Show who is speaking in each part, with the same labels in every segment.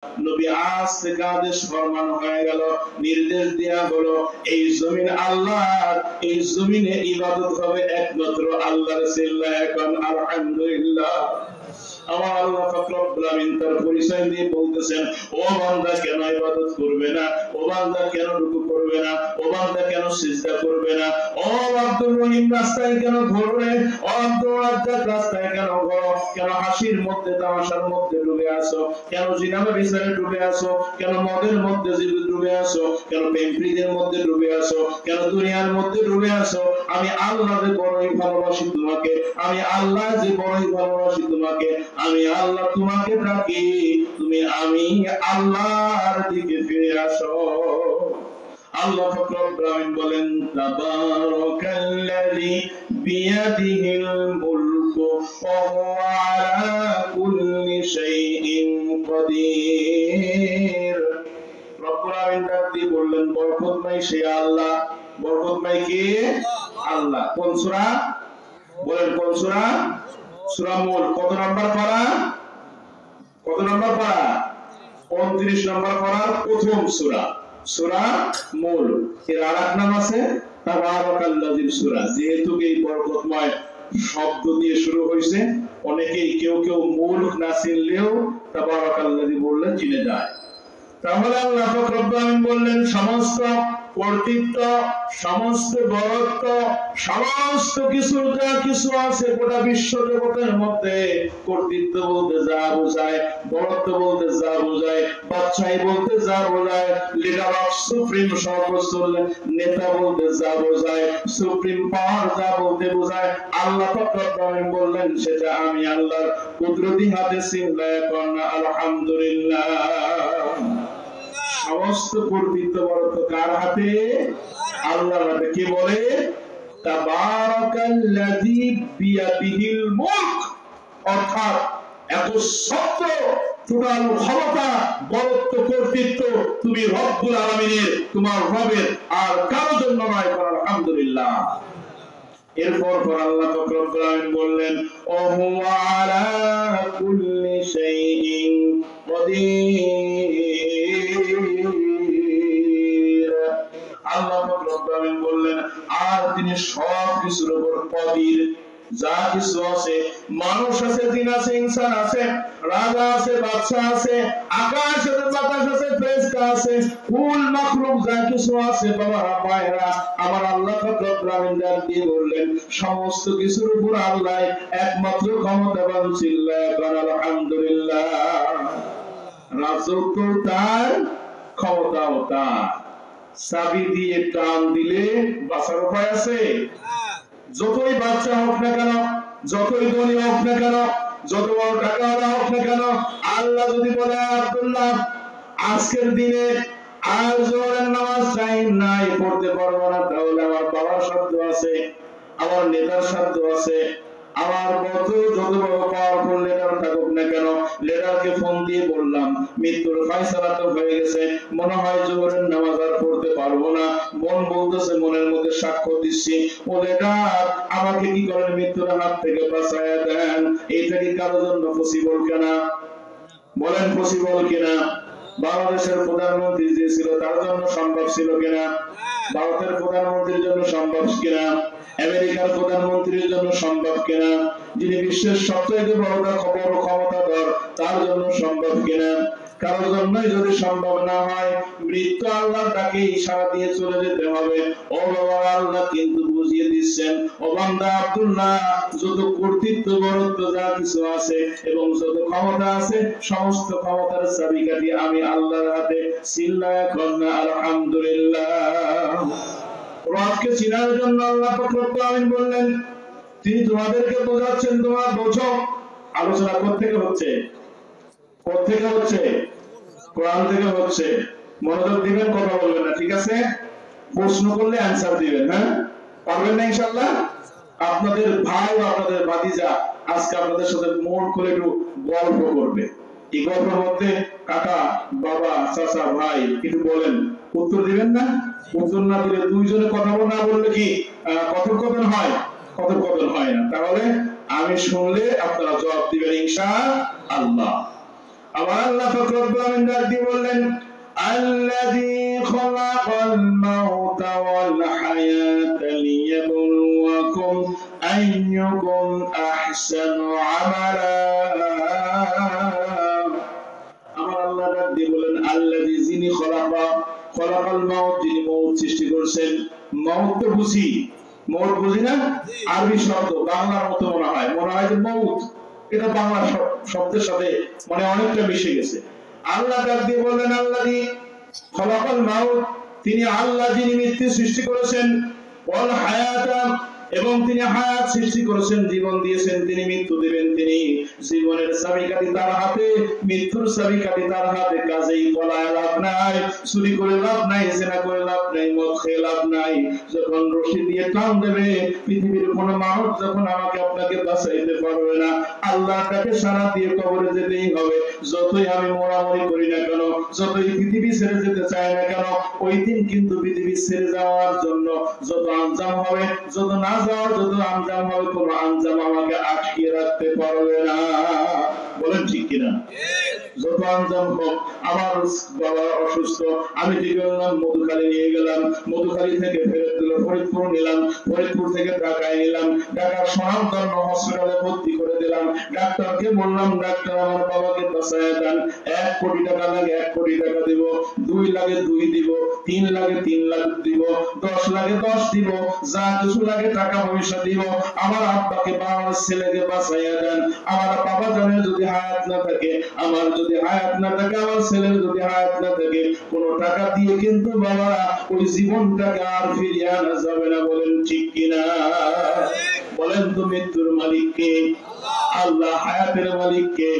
Speaker 1: নবী আজ থেকে আদেশ ফরমান হয়ে গেল, নির্দেশ দেয়া হলো, এই জমিন আল্লাহর, এই জমিনে ইবাদত হবে একমাত্র আল্লাহর। চিল্লায়া এখন আলহামদুলিল্লাহ। আমার আল্লাহ পাক রব্বুল আমিন তার পরিচয় দিয়ে বলতেছেন, ও বান্দা কেন ইবাদত করবে না, ও বান্দা কেন রুকু করবে না, ও বান্দা কেন সিজদা করবে না, ও আব্দুর রহিম রাস্তায় কেন ঘুরবে, ও আব্দুর রাজ্জাক রাস্তায় কেন ঘোরো, কেন হাসির মধ্যে তামাশার মধ্যে ডুবে আছো, কেন জিনাবে বিচারে ডুবে আছো, কেন মদের মধ্যে ডুবে আছো, কেন প্রেমপ্রীতির মধ্যে ডুবে আছো, কেন দুনিয়ার মধ্যে ডুবে আছো। আমি আল্লাহ যে বড়ই ভালোবাসি তোমাকে, আমি আল্লাহ যে বড়ই ভালোবাসি তোমাকে, আমি আল্লাহ তোমাকে ডাকি, তুমি আমি আল্লাহর দিকে ফিরে আসো। আল্লাহ পাক রব্বুল আমিন বলেন, তাবারাকাল্লাযী বিয়াদিহিল মুলকু ওয়া হুয়া আলা কুল্লি শাইইন কাদির। রব্বুল আমিন ডাক দিয়ে বললেন, বরকতময় সে আল্লাহ। বরকতময় কে? আল্লাহ। কোন সূরা? বলেন কোন সূরা? সূরা মূল। কত নাম্বার পারা? কত নাম্বার পারা? 29 নাম্বার পারার প্রথম সূরা, সূরা মূল। এর আরেক নাম আছে তাবারাকাল্লাযী সূরা। যেহেতু এই বরকতময় শব্দ দিয়ে শুরু হয়েছে, অনেকেই কেউ মূল না চিনলেও তাবারাকাল্লাযী বললে চিনে যায়। তাহলে আল্লাহ পাক রব্বুল আমিন বললেন, সমস্ত কর্তৃত্ব, সমস্ত বরত্ব, সমস্ত কিছু যা কিছু আছে গোটা বিশ্ব জগতের মধ্যে, কর্তৃত্ব বলতে যা বোঝায়, বরত্ব বলতে যা বোঝায়, বাদশাহী বলতে যা বোঝায়, লিডার অফ সুপ্রিম সর্বোচ্চ নেতা বলতে যা বোঝায়, সুপ্রিম পাওয়ার যা বলতে বোঝায়, আল্লাহ পাক রব্বুল আমিন বললেন সেটা আমি আল্লাহর কুদরতি হাতে। চিল্লায়া করনা আলহামদুলিল্লাহ। সমস্ত কর্তৃত্ব বরত্ব কার হাতে? আল্লাহর হাতে। কে বলে? তাবারাকাল্লাযী বিয়াদিহিল মুলক, অর্থাৎ এত সত্য টোটাল ক্ষমতা, বরত্ব, কর্তৃত্ব তুমি রব্বুল আলামিনের, তোমার রবের, আর কারো জন্য নয়। আলহামদুলিল্লাহ। এরপর আল্লাহ পাক রব্বুল আমিন বললেন, ও হুয়া আলা কুল্লি শাইইন কাদির। আল্লাহ পাক রব্বুল আমিন বললেন, আর তিনি সব কিছুর উপর কদির। যা কিছু আছে, মানুষ আছে, জিন আছে, ইনসান আছে, রাজা আছে, বাদশা আছে, আকাশ আছে, বাতাস আছে, ফেরেশতা আছে, কুল মাখলুক যা কিছু আছে, বাবা মায়েরা, আমার আল্লাহ পাক রব্বুল আমিন দিয়ে বললেন, সমস্ত কিছুর উপর আল্লাহ একমাত্র ক্ষমতাবান। চিল্লায়া বলেন আলহামদুলিল্লাহ। রাজত্ব তার, ক্ষমতাও তার। চাবি দিয়ে টান দিলে বাঁচার উপায় আছে? যতই বাচ্চা হোক না কেন, যতই ধনী হোক না কেন, যত বড় টাকাওয়ালা হোক না কেন, আল্লাহ যদি বলে, আব্দুল্লাহ আজকের দিনে আর জোহরের নামাজ টাইম নাই, পড়তে পারবো না, তাহলে আমার বাবার সাধ্য আছে, আমার নেতার সাধ্য আছে, আমার যত বড় পাওয়ারফুল লিডার থাকুক না কেন, লিডারকে ফোন দিয়ে বললাম মৃত্যুর ফয়সালা তো হয়ে গেছে, মনে হয় জোহরের নামাজ আর পড়তে পারবো না। মন বলতেছে, মনের মধ্যে সাক্ষ্য দিচ্ছি, ও লিডার আমাকে কি করেন, মৃত্যুর হাত থেকে বাঁচায়া দেন। এইটা কি কারো জন্য পসিবল কিনা? বলেন পসিবল কিনা? বাংলাদেশের প্রধানমন্ত্রী যে ছিল তার জন্য সম্ভব ছিল কিনা? ভারতের প্রধানমন্ত্রীর জন্য সম্ভব কিনা? আমেরিকার প্রধানমন্ত্রীর জন্য সম্ভব কিনা? যিনি বিশ্বের সবচেয়ে বড় ক্ষমতাধর তার জন্য সম্ভব কিনা? কারোর জন্যই যদি সম্ভব না হয়, মৃত্যু আল্লাহর ডাকে ইশারা দিয়ে চলে যেতে হবে। ও বাবা, আল্লাহ কিন্তু বুঝিয়ে দিচ্ছেন, ও বান্দা আব্দুল্লাহ, যত কর্তৃত্ব বরত্ব যা কিছু আছে এবং যত ক্ষমতা আছে, সমস্ত ক্ষমতার চাবিকাঠি আমি আল্লাহর হাতে। চিল্লায়া করনা আলহামদুলিল্লাহ। রবকে চিনার জন্য আল্লাহ পাক রব্বুল আমিন বললেন, তিনি তোমাদেরকে বোঝাচ্ছেন, তোমরা বোঝো। আলোচনা কোত্থেকে হচ্ছে? কোত্থেকে হচ্ছে? কোরআন থেকে হচ্ছে। মনোযোগ দিবেন, কথা বলবেন না, ঠিক আছে? প্রশ্ন করলে অ্যানসার দিবেন, হ্যাঁ? পারবেন না ইনশাআল্লাহ? আপনাদের ভাই ও আপনাদের ভাতিজা আজকে আপনাদের সাথে মন করে একটু গল্প করবে। এই গল্পের মধ্যে কাকা, বাবা, চাচা, ভাই কিছু বলেন, উত্তর দিবেন না? উত্তর না দিলে দুইজনে কথা না বললে কি কথোপকথন হয়? কথোপকথন হয় না। তাহলে আমি শুনলে আপনারা জবাব দিবেন ইনশাআল্লাহ। আবার আল্লাহ পাক রব্বুল আলামিন ডাক দিয়ে বললেন আল্লাযী খালাকাল মাউতা ওয়াল হায়াতা লিয়াবলুয়াকুম আইয়ুকুম আহসানু আমালা। আমার আল্লাহ ডাক দিয়ে বলেন আল্লাযী যিনি খলাকাল মাউত, যিনি মউত সৃষ্টি করেছেন। মউত তো বুঝি, মউত বুঝি না? আরবি শব্দ, বাংলার মতো মনে হয় যে মউত, এটা বাংলা শব্দের সাথে মানে অনেকটা মিশে গেছে। আল্লাহ ডাক দিয়ে বললেন আল্লাযী খলাকাল মাউত, তিনি আল্লাহ যিনি মৃত্যু সৃষ্টি করেছেন, ওয়াল হায়াতা, এবং তিনি হায়াত সৃষ্টি করেছেন, জীবন দিয়েছেন, তিনি মৃত্যু দিবেন। তিনি জীবনের চাবিকাঠি তার হাতে, মৃত্যুর চাবিকাঠি তার হাতে। কাজেই পলায় লাভ নাই, চুরি করে লাভ নাই, জেনা করে লাভ নাই, মদ খেয়ে লাভ নাই। যখন রশি দিয়ে টান দেবে, পৃথিবীর কোনো মানুষ যখন আমাকে আপনাকে বাঁচাইতে পারবে না, আল্লাহটাকে সারা দিয়ে কবরে যেতেই হবে। যতই আমি মোড়ামুড়ি করি না কেন, যতই পৃথিবী ছেড়ে যেতে চাই না কেন, ওই দিন কিন্তু পৃথিবী ছেড়ে যাওয়ার জন্য যত আঞ্জাম হবে, যত না যাওয়ার যত আঞ্জাম হবে, কোনো আঞ্জাম আমাকে আটকে রাখতে পারবে না। বলেন ঠিক কিনা? যত আঞ্জাম হোক, আমার বাবা অসুস্থ, আমি কি করলাম, মধুখালী নিয়ে গেলাম, মধুখালী থেকে ফেরত দিল, ফরিদপুর নিলাম, ফরিদপুর থেকে ঢাকায় নিলাম, ঢাকার স্বনামধন্য হসপিটালে ভর্তি করে দিলাম। ডাক্তারকে বললাম, ডাক্তার আমার বাবাকে বাঁচায় দেন, 1 কোটি টাকা লাগে 1 কোটি টাকা দিব, 2 লাগে 2 দিব, 3 লাগে 3 লাখ দিব, 10 লাগে 10 দিব, যা কিছু লাগে টাকা পয়সা দিব, আমার আব্বাকে বা আমার ছেলেকে বাঁচাইয়া দেন। আমার বাবা জানের যদি হায়াত না থাকে, আমার যদি হায়াত না থাকে, আমার ছেলের যদি হায়াত না থাকে, কোন টাকা দিয়ে কিন্তু বাবা ওই জীবনটাকে আর ফিরিয়ে আনা যাবে না। বলেন ঠিক কিনা? বলেন তো মৃত্যুর মালিক কে? আল্লাহ। হায়াতের মালিক কে?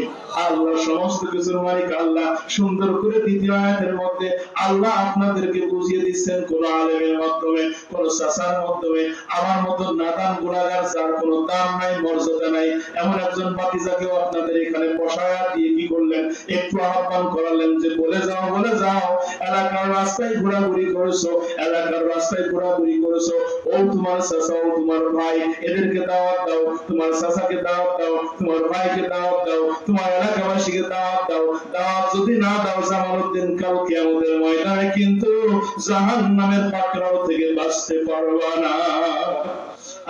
Speaker 1: আল্লাহ। সমস্ত কিছুর মালিক আল্লাহ। সুন্দর করে দ্বিতীয় আয়াতের মধ্যে আল্লাহ আপনাদেরকে বুঝিয়ে দিচ্ছেন কোন আলেমের মাধ্যমে, কোন চাচার মাধ্যমে, আমার মতো নাদান গুনাহগার যার কোনো দাম নাই, মর্যাদা নাই, এমন একজন বাতিজাকেও আপনাদের এখানে বসায়া দিয়ে কি করলেন, একটু আহ্বান করালেন যে বলে যাও, বলে যাও, এলাকার রাস্তায় ঘোরাঘুরি করেছো, এলাকার রাস্তায় ঘোরাঘুরি করেছো, ও তোমার চাচা, ও তোমার ভাই, এদেরকে দাওয়াত দাও, তোমার চাচাকে দাওয়াত দাও, তোমার ভাইকে দাওয়াত দাও, তোমার এলাকাবাসীকে দাওয়াত দাও। দাওয়াত যদি না দাও, জামালউদ্দিন কাল কিয়ামতের ময়দানে কিন্তু জাহান্নামের পাকড়াও থেকে বাঁচতে পারবা না।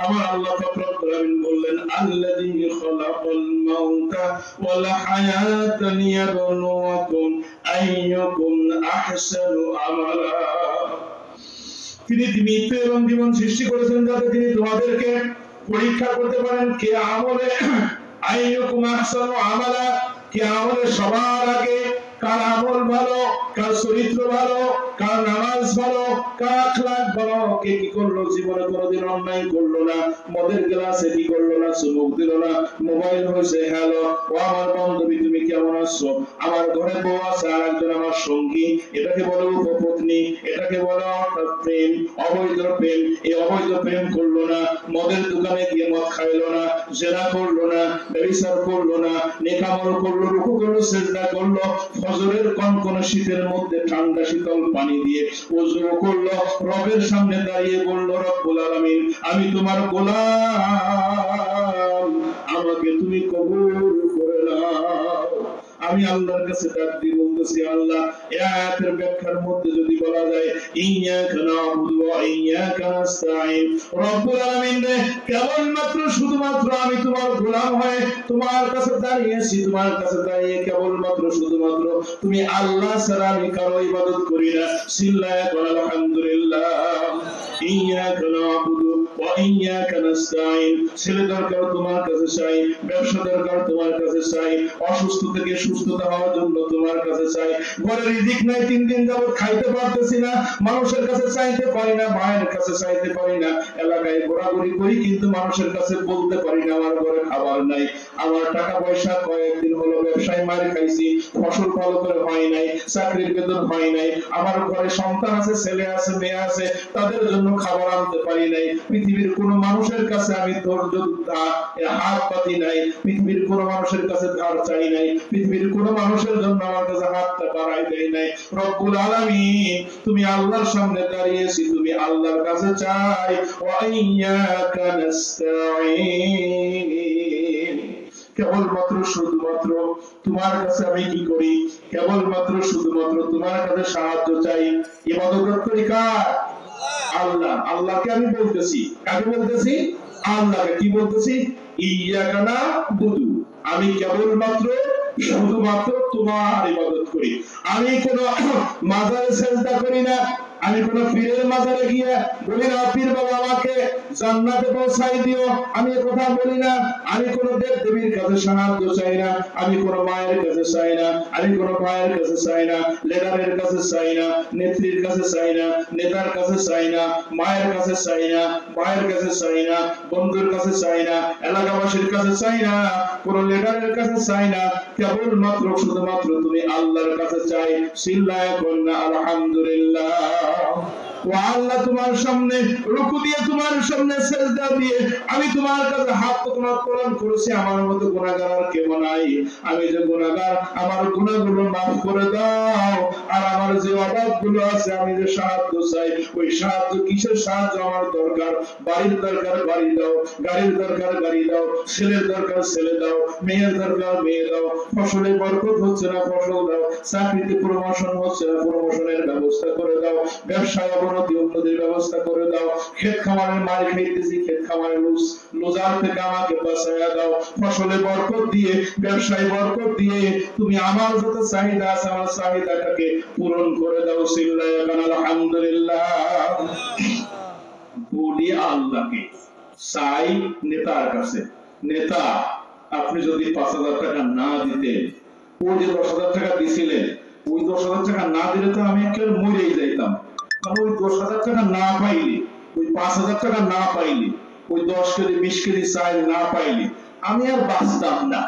Speaker 1: আমার আল্লাহ পাক রব্বুল আলামিন বললেন আল্লাযী খালাকাল মাউতা ওয়াল হায়াতা লিয়াবলুয়াকুম আইয়ুকুম আহসানু আমালা। তিনি মৃত্যু এবং জীবন সৃষ্টি করেছেন যাতে তিনি তোমাদেরকে পরীক্ষা করতে পারেন কে আমলে আইয়ুকুম আহসানু আমালা, কে আমলে সবার আগে, কার আমল ভালো, কার চরিত্র ভালো, কার নামাজ ভালো, কার আখলাক ভালো, কে কি করলো, জীবনে কোনোদিন অন্যায় করলো না, মদের গ্লাসে কি করলো না, চুমুক দিল না, মোবাইল হয়েছে হ্যালো, ও আমার বান্ধবী তুমি কেমন আছো, আমার ঘরে বউ আছে আর একজন আমার সঙ্গী, এটাকে বলে উপপত্নী, এটাকে বলে অর্থাৎ প্রেম, অবৈধ প্রেম। এই অবৈধ প্রেম করলো না, মদের দোকানে গিয়ে মদ খাইলো না, জেনা করলো না, ব্যভিচার করলো না, নেকামল করলো, রুকু করলো, সিজদা করলো, ফজরের কনকনে শীতের মধ্যে ঠান্ডা শীতল পানি দিয়ে ওযু করলো, রবের সামনে দাঁড়িয়ে বলল রব্বুল আলামিন আমি তোমার গোলাম, আমাকে তুমি কবুল করে নাও। আমি আল্লাহর কাছে ডাক দিয়ে বলতেছি আল্লাহ, এই আয়াতের ব্যাখ্যার মধ্যে যদি বলা যায় ইয়্যাকা না'বুদু ওয়া ইয়্যাকা নাস্তাঈন, রব্বুল আলামিন রে কেবলমাত্র শুধুমাত্র আমি তোমার গোলাম হয়ে তোমার কাছে দাঁড়িয়েছি, তোমার কাছে দাঁড়িয়ে কেবলমাত্র শুধুমাত্র তুমি আল্লাহ ছাড়া আমি কারো ইবাদত করি না। সিল্লায়ে বল আলহামদুলিল্লাহ। ইয়্যাকা না'বুদু ওয়া ইয়্যাকা নাস্তাঈন, ছেলে দরকার তোমার কাছে চাই, ব্যবসা দরকার তোমার কাছে চাই, অসুস্থ থেকে সুস্থতা হওয়ার জন্য তোমার কাছে চাই, ঘরে রিজিক নাই 3 দিন যাবত খাইতে পারতেছি না, মানুষের কাছে চাইতে পারি না, মায়ের কাছে চাইতে পারি না, এলাকায় ঘোরাঘুরি করি কিন্তু মানুষের কাছে বলতে পারি না আমার ঘরে খাবার নাই, আমার টাকা পয়সা কয়েকদিন হলো ব্যবসায় মার খাইছি, ফসল ভালো করে হয় নাই, চাকরির বেতন হয় নাই, আমার ঘরে সন্তান আছে, ছেলে আছে, মেয়ে আছে, তাদের জন্য খাবার আনতে পারি নাই, পৃথিবীর কোন মানুষের কাছে আমি ধৈর্য হাত পাতি নাই, পৃথিবীর কোন মানুষের কাছে ধার চাই নাই, পৃথিবীর কোন মানুষের জন্য আমার কাছে হাতটা বাড়াই দেই নাই। রব্বুল আলামিন তুমি আল্লাহর সামনে দাঁড়িয়েছি, তুমি আল্লাহর কাছে চাই ওয়া ইয়্যাকা নাস্তাঈন, কেবলমাত্র শুধুমাত্র তোমার কাছে আমি কি করি, কেবলমাত্র শুধুমাত্র তোমার কাছে সাহায্য চাই। ইবাদত করি কার? আল্লাহ। আল্লাহকে আমি বলতেছি, কাকে বলতেছি? আল্লাহকে। কি বলতেছি? ইয়াকা না'বুদু, আমি কেবলমাত্র শুধুমাত্র তোমার ইবাদত করি। আমি কোন মাজারে সেজদা করি না, আমি কোন পীরের মাজারে গিয়ে বলি না পীর বাবা আমাকে জান্নাতে পৌঁছাই দিও, আমি কথা বলি না। আমি কোন দেব দেবীর কাছে সাহায্য চাই না, আমি কোন মায়ের কাছে চাই না, আমি কোন ভাইয়ের কাছে চাই না, লিডারের কাছে চাই না, নেত্রীর কাছে চাই না, নেতার কাছে চাই না, মায়ের কাছে চাই না, ভাইয়ের কাছে চাই না, বন্ধুর কাছে চাই না, এলাকাবাসীর কাছে চাই না, কোন লিডারের কাছে চাই না, কেবলমাত্র শুধুমাত্র তুমি আল্লাহর কাছে চাই। চিল্লায়ে বলনা আলহামদুলিল্লাহ। ও আল্লাহ, তোমার সামনে রুকু দিয়ে, তোমার সামনে সিজদা দিয়ে আমি তোমার কাছে হাত প্রদান করেছি। আমার মতো গুনাহগার আর কেউ নাই। আমি যে গুনাহগার, আমার গুনাহগুলো মাফ করে দাও। আর আমার যে অভাবগুলো আছে, আমি যে সাহায্য চাই, ওই সাহায্য কিসের সাহায্য আমার দরকার? বাড়ির দরকার বাড়ি দাও, গাড়ির দরকার গাড়ি দাও, ছেলের দরকার ছেলে দাও, মেয়ের দরকার মেয়ে দাও, ফসলে বরকত হচ্ছে না ফসল দাও, চাকরিতে প্রমোশন হচ্ছে না প্রমোশনের ব্যবস্থা করে দাও, ব্যবসায় উন্নতির ব্যবস্থা করে দাও, ক্ষেত খামারের মাল খাইতেছি, ক্ষেত খামারের লোজার থেকে আমাকে বাঁচাইয়া দাও, ফসলে বরকত দিয়ে, ব্যবসায় বরকত দিয়ে তুমি আমার যত চাহিদা আছে আমার চাহিদাটাকে পূরণ করে দাও। চিল্লায়ে আলহামদুলিল্লাহ। বলি আল্লাহকে, চাই নেতার কাছে। নেতা, আপনি যদি 5,000 টাকা না দিতেন, ওই যে 10,000 টাকা দিছিলেন, ওই 10,000 টাকা না দিলে তো আমি একেবারে মরেই যাইতাম। কারণ ওই 10,000 টাকা না পাইলে, ওই 5,000 টাকা না পাইলে, ওই 10 কেজি 20 কেজি চাল না পাইলে আমি আর বাঁচতাম না।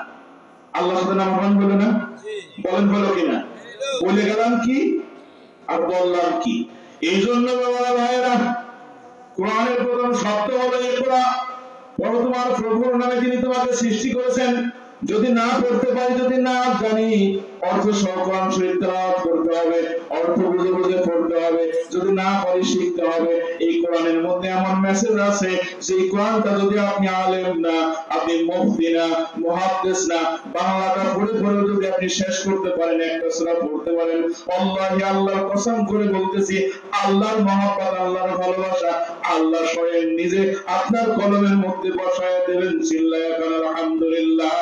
Speaker 1: আল্লাহ সাথে নাম বলে না, বলেন বলো কিনা? বলে গেলাম কি আর বললাম কি? এই জন্য বাবা ভাইয়েরা, কোরআনের প্রথম শব্দ হলো ইকরা। পড়ো তোমার প্রভুর নামে, যিনি তোমাকে সৃষ্টি করেছেন। যদি না পড়তে পারি, যদি না জানি, অর্থ সহ কোরআন শরীফ তেলাওয়াত করতে হবে, অর্থ বুঝে বুঝে পড়তে হবে। যদি না পারি, শিখতে হবে। এই কোরআনের মধ্যে এমন মেসেজ আছে যে কোরআনটা যদি আপনি আলেম না, আপনি মুফতি না, মুহাদ্দিস না, বাংলাটা পড়ে পড়ে যদি আপনি শেষ করতে পারেন, একটা সূরা পড়তে পারেন, আল্লাহি, আল্লাহর কসম করে বলতেছি, আল্লাহর মহব্বত, আল্লাহর ভালোবাসা আল্লাহ স্বয়ং নিজে আপনার কলমের মধ্যে বসায় দেবেন। চিল্লায়ে আলহামদুলিল্লাহ।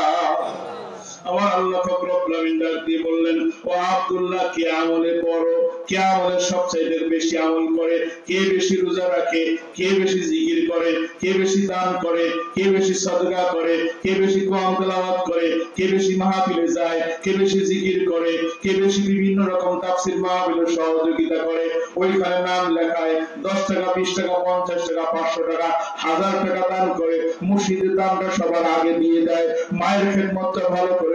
Speaker 1: আমার আল্লাহ পাক রব্বুল আলামিন ডাক দিয়ে বললেন, ও আব্দুল্লাহ, কে আমলে পড়ো, কে আমলে সবচাইতে বেশি আমল করে, কে বেশি রোজা রাখে, কে বেশি জিকির করে, কে বেশি দান করে, কে বেশি সাদকা করে, কে বেশি কোরআন তেলাওয়াত করে, কে বেশি মাহফিলে যায়, কে বেশি জিকির করে, কে বেশি বিভিন্ন রকম তাফসীর মাহফিলে সহযোগিতা করে, ওইখানে নাম লেখায় 10 টাকা 20 টাকা 50 টাকা 500 টাকা 1000 টাকা দান করে, মুর্শিদের দানটা সবার আগে দিয়ে দেয়, মায়ের খেদমতটা ভালো করে,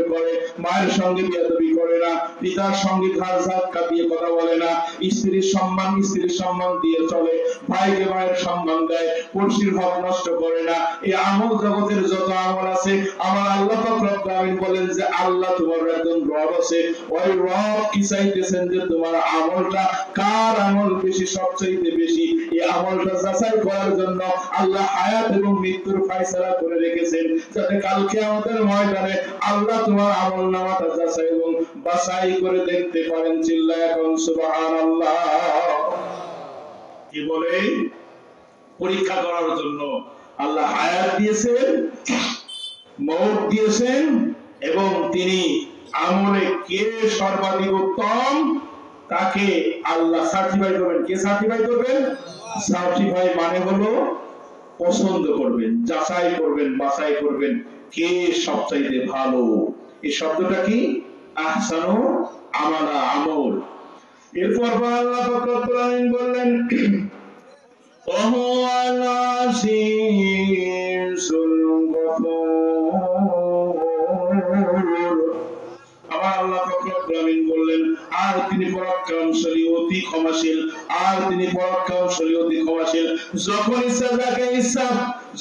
Speaker 1: মায়ের সঙ্গে বেয়াদবি করে না, পিতার সঙ্গে ঘাড় ধাক্কা দিয়ে কথা বলে না, স্ত্রীর সম্মান দিয়ে চলে, ভাইকে ভাইয়ের সম্মান দেয়, পড়শির হক নষ্ট করে না। এই আমল জগতের যত আমল আছে, আমার আল্লাহ পাক রব্বুল আলামিন বলেন যে আল্লাহ তোমার একজন রব আছে, ওই রব কি চাইতেছেন যে তোমার আমলটা কার আমল বেশি, সবচাইতে বেশি। এই আমলটা যাচাই করার জন্য আল্লাহ হায়াত এবং মৃত্যুর ফয়সালা করে রেখেছেন, যাতে কালকে আমাদের ময়দানে আল্লাহ তোমার আমল নামাটা যাচাই এবং বাছাই করে দেখতে পারেন। চিল্লায়ে এখন সুবহানাল্লাহ। কি বলে? পরীক্ষা করার জন্য আল্লাহ হায়াত দিয়েছেন, মওত দিয়েছেন, এবং তিনি আমলে কে সর্বাধিক উত্তম তাকে আল্লাহ সার্টিফাই করবেন। কে সার্টিফাই করবেন? সার্টিফাই মানে হলো পছন্দ করবেন, যাচাই করবেন, বাছাই করবেন কে সবচাইতে ভালো। এই শব্দটা কি? আহসানু আমালা, আমল। এরপর আল্লাহ পাক রব্বুল আলামিন বললেন, ওয়াহুয়াল আজিজুল গফুর। আমার আল্লাহ পাক রব্বুল আলামিন বললেন, আর তিনি পরাক্রমশালী, অতি ক্ষমাশীল, আর তিনি পরাক্রমশালী, অতি ক্ষমাশীল। যখন ইচ্ছা যাকে ইচ্ছা,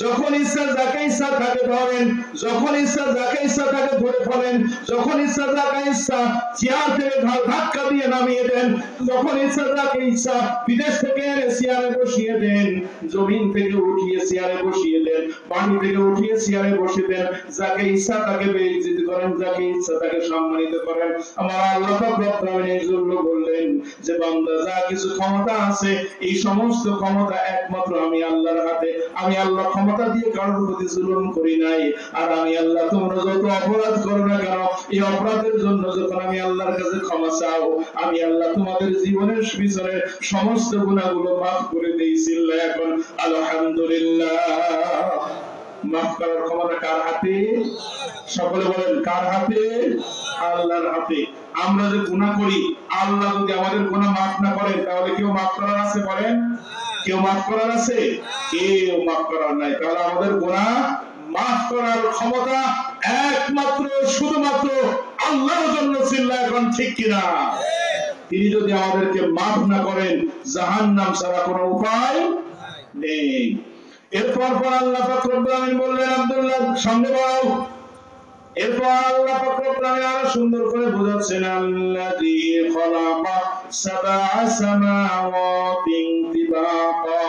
Speaker 1: যখন ইচ্ছা যাকে ইচ্ছা তাকে ধরেন, যখন ইচ্ছা যাকে ইচ্ছা তাকে ধরে ফেলেন, যখন ইচ্ছা যাকে ইচ্ছা চেয়ার থেকে ধাক্কা দিয়ে নামিয়ে দেন, যখন ইচ্ছা যাকে ইচ্ছা বিদেশ থেকে এনে চেয়ারে বসিয়ে দেন, জমিন থেকে উঠিয়ে চেয়ারে বসিয়ে দেন, পানি থেকে উঠিয়ে চেয়ারে বসিয়ে দেন, যাকে ইচ্ছা তাকে বেইজ্জত করেন, যাকে ইচ্ছা তাকে সম্মানিত করেন। আমার আল্লাহ পাক রব্বুল আলামিন এই জন্য বললেন যে বান্দা যা কিছু ক্ষমতা আছে এই সমস্ত ক্ষমতা একমাত্র আমি আল্লাহর হাতে। আমি আল্লাহ ক্ষমতা দিয়ে কারোর প্রতি জুলুম করি নাই। আর আমি আল্লাহ তোমরা যত অপরাধ করো না কেন এই অপরাধের জন্য যখন আমি আল্লাহর কাছে ক্ষমা চাও আমি আল্লাহ তোমাদের জীবনের পিছনের সমস্ত গুনাহগুলো মাফ করে দিয়েছি। এখন আলহামদুলিল্লাহ। মাফ করার ক্ষমতা কার হাতে? সকলে বলেন কার হাতে? আল্লাহর হাতে। আমরা যে গুনাহ করি আল্লাহ যদি আমাদের গুনাহ মাফ না করেন তাহলে কেউ মাফ করার আছে? বলেন কেউ মাফ করার আছে? কেউ মাফ করার নাই। তাহলে আমাদের গুনাহ মাফ করার ক্ষমতা একমাত্র শুধুমাত্র আল্লাহর জন্য। চিল্লা এখন ঠিক কিনা? তিনি যদি আমাদেরকে মাফ না করেন জাহান্নাম ছাড়া কোনো উপায় নেই। এরপর আল্লাহ পাক রব্বুল আলামিন বললেন আব্দুল্লাহ সামনে বাড়াও। এরপর আল্লাহ পাক রব্বুল আলামিন আরো সুন্দর করে বোঝাচ্ছেন আল্লাযী খালাকা সাবআ সামাওয়াতিন তিবাকা।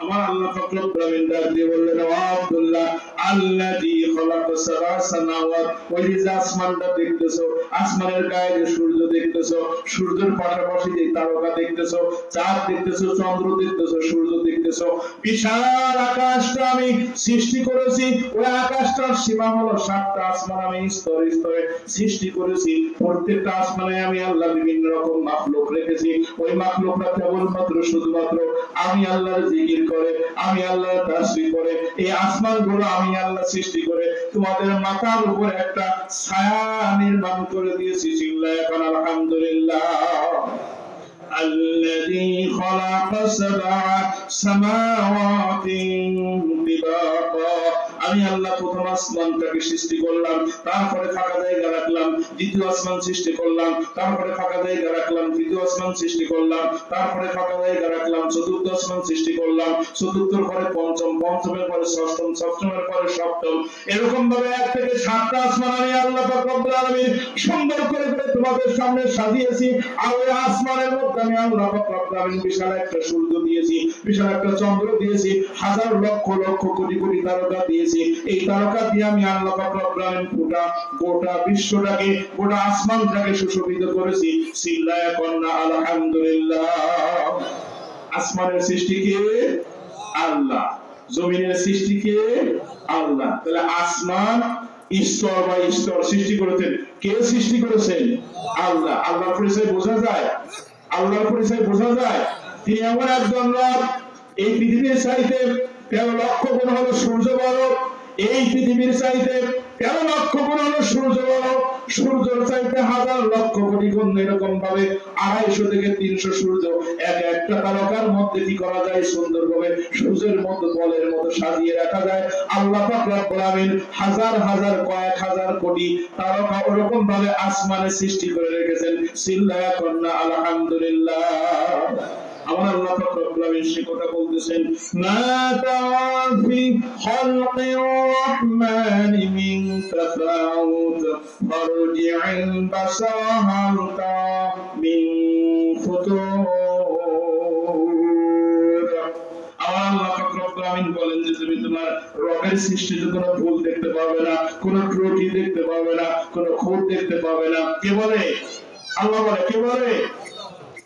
Speaker 1: আমার আল্লাহ পাক রব্বুল আলামিন ডাক দিয়ে বললেন ও আব্দুল্লাহ আল্লাযী খালাকা সাবআ সামাওয়াত, ওই যে আসমানটা দেখতেছো, আসমানের গায়ে যে সূর্য দেখতেছো, সূর্যের পাশাপাশি যে তারকা দেখতেছো, চাঁদ দেখতেছো, চন্দ্র দেখতেছো, সূর্য দেখতেছো, বিশাল আকাশটা আমি সৃষ্টি করেছি। ওই আকাশটার সীমা হলো 7টা আসমান আমি স্তরে স্তরে সৃষ্টি করেছি। প্রত্যেকটা আসমানে আমি আল্লাহ বিভিন্ন রকম মাখলুক রেখেছি। ওই মাখলুকরা কেবলমাত্র শুধুমাত্র আমি আল্লাহর জিকির করে, আমি আল্লাহর তাসবিহ করে। এই আসমানগুলো আমি আল্লাহ সৃষ্টি করে তোমাদের মাথার উপর একটা ছায়া নির্মাণ করে দিয়েছি। চিল্লায় এখন আলহামদুলিল্লাহ। الذي خلق سبع سماوات طباقا। আমি আল্লাহ প্রথম আসমানটাকে সৃষ্টি করলাম, তারপরে ফাঁকা জায়গা রাখলাম, দ্বিতীয় আসমান সৃষ্টি করলাম, তারপরে ফাঁকা জায়গা রাখলাম, তৃতীয় আসমান সৃষ্টি করলাম, তারপরে ফাঁকা জায়গা রাখলাম, চতুর্থ আসমান সৃষ্টি করলাম, চতুর্থের পরে পঞ্চম, পঞ্চমের পরে ষষ্ঠম, ষষ্ঠমের পরে সপ্তম। এরকম ভাবে 1 থেকে 7টা আসমান আমি আল্লাহ পাক রব্বুল আলামিন সুন্দর করে তোমাদের সামনে সাজিয়েছি। আর ওই আসমানের মধ্যে আমি আল্লাহ পাক রব্বুল আলামিন বিশাল একটা সূর্য দিয়েছি, বিশাল একটা চন্দ্র দিয়েছি, হাজার লক্ষ লক্ষ কোটি কোটি তারকা দিয়েছি। এই তারকা দিয়ে আমি আল্লাহ পাক রব্বুল আলামিন গোটা বিশ্বটাকে, গোটা আসমানটাকে সুশোভিত করেছি। চিল্লায়া কন্না আলহামদুলিল্লাহ। আসমানের সৃষ্টি কে? আল্লাহ। জমিনের সৃষ্টি কে? আল্লাহ। তাহলে আসমান স্তর বা স্তর সৃষ্টি করেছেন কে? সৃষ্টি করেছেন আল্লাহ। আল্লাহর পরিচয় বোঝা যায়? আল্লাহর পরিচয় বোঝা যায়? তিনি এমন একজন রব, এই পৃথিবীর চাইতে 13 লক্ষ গুণ হলো সূর্য বড়। এই পৃথিবীর চাইতে 13 লক্ষ গুণ হলো সূর্য বড়। সূর্যের চাইতে হাজার লক্ষ কোটি গুণ এরকম ভাবে 250 থেকে 300 সূর্য একটা তারকার মধ্যে কি করা যায়? সুন্দরভাবে সূর্যের মতো বলের মতো সাজিয়ে রাখা যায়। আল্লাহ পাক রব্বুল আলামিন হাজার হাজার কয়েক হাজার কোটি তারকা ওরকম ভাবে আসমানে সৃষ্টি করে রেখেছেন। চিল্লায়া কন্না আলহামদুলিল্লাহ। আমার আল্লাহ পাক রব্বুল আলামিন সে কথা বলতেছেন মা তাফি খালকির রহমানি মিন তাফাউত ফারজি'ল বাসারা হাল তা মিন ফুতুর। আল্লাহ পাক রব্বুল আলামিন বলেন যে তুমি তোমার রবের সৃষ্টিতে কোনো ভুল দেখতে পাবে না, কোনো ত্রুটি দেখতে পাবে না, কোনো খুঁত দেখতে পাবে না। কে বলে? আল্লাহ বলে। কে বলে?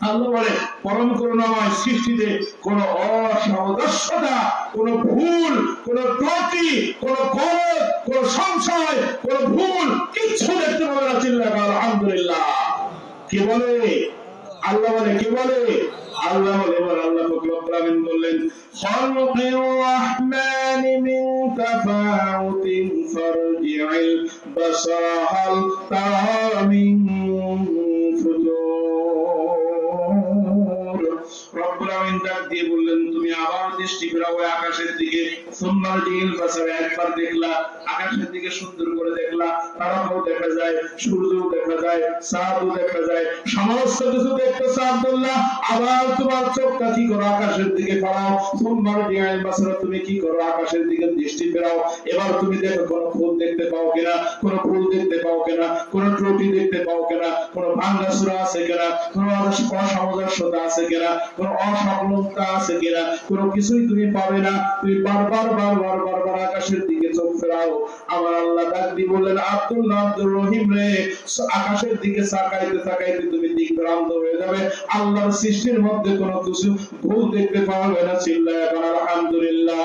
Speaker 1: আল্লাহ বলে পরম করুণাময় সৃষ্টিতে কোন অসামঞ্জস্যতা, কোন ভুল, কোন ত্রুটি, কোন কলঙ্ক, কোন সংশয়, কোন ভুল কিচ্ছু দেখতে পাবে না। চিল্লায়া আলহামদুলিল্লাহ। কে বলে? আল্লাহ বলে। কে বলে? আল্লাহ বলে। এবার আল্লাহ পাক রব্বুল আলামিন বললেন খালকির রহমানি মিন তাফাউতিন ফারজি'ল বাসারা হাল তারা মিন ফুতুর। রব্বুল আলামিন ডাক দিয়ে বললেন তুমি আবার দৃষ্টি ফেরাও আকাশের দিকে সুম্মাল জিল বাসার একবার দেখলা আকাশের দিকে সুন্দর করে দেখলা তারাও দেখা যায় সূর্যও দেখা যায় চাঁদও দেখা যায় সমস্ত কিছু দেখতেছ আব্দুল্লাহ আবার তোমার চোখটা কি করো আকাশের দিকে ফেরাও সুম্মাল জিল বাসার তুমি কি করো আকাশের দিকে দৃষ্টি ফেরাও এবার তুমি দেখো কোন ফুল দেখতে পাও কিনা কোন ফুল দেখতে পাও কিনা কোন ত্রুটি দেখতে পাও কিনা কোন ভাঙাচোরা আছে কিনা কোন অসামঞ্জস্যতা আছে কিনা কোন অসফলতা আছে কিনা কোন কিছুই তুমি পাবে না তুমি বারবার আকাশের দিকে চোখ ফেরাও আমার আল্লাহ ডাক দিয়ে বললেন আব্দুল্লাহ আব্দুর রহিম রে আকাশের দিকে তাকাইতে তুমি দিকভ্রান্ত হয়ে যাবে আল্লাহর সৃষ্টির মধ্যে কোনো কিছু ভুল দেখতে পাবে না চিল্লায়া বলো আলহামদুলিল্লাহ